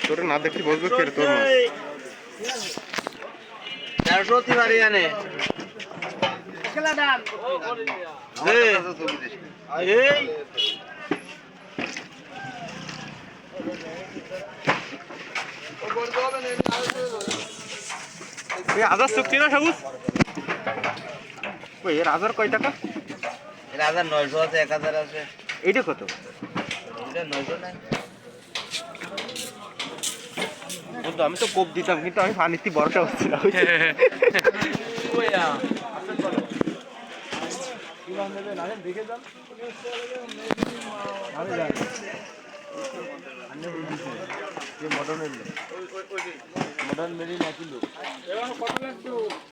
তোরে না দেখি বলবো কে তোর মাছ 400 বাড়ি জানে আদার চুক্তি না সবুজ ওই এর আদার কয় টাকা? এর 900 আছে 1000 আছে। এইটা কত? এটা 900 নাই। বন্ধু আমি তো কোপ দিতাম কিন্তু আমি পানিতে বড়টা হচ্ছে না। মটন মেরি না কিলো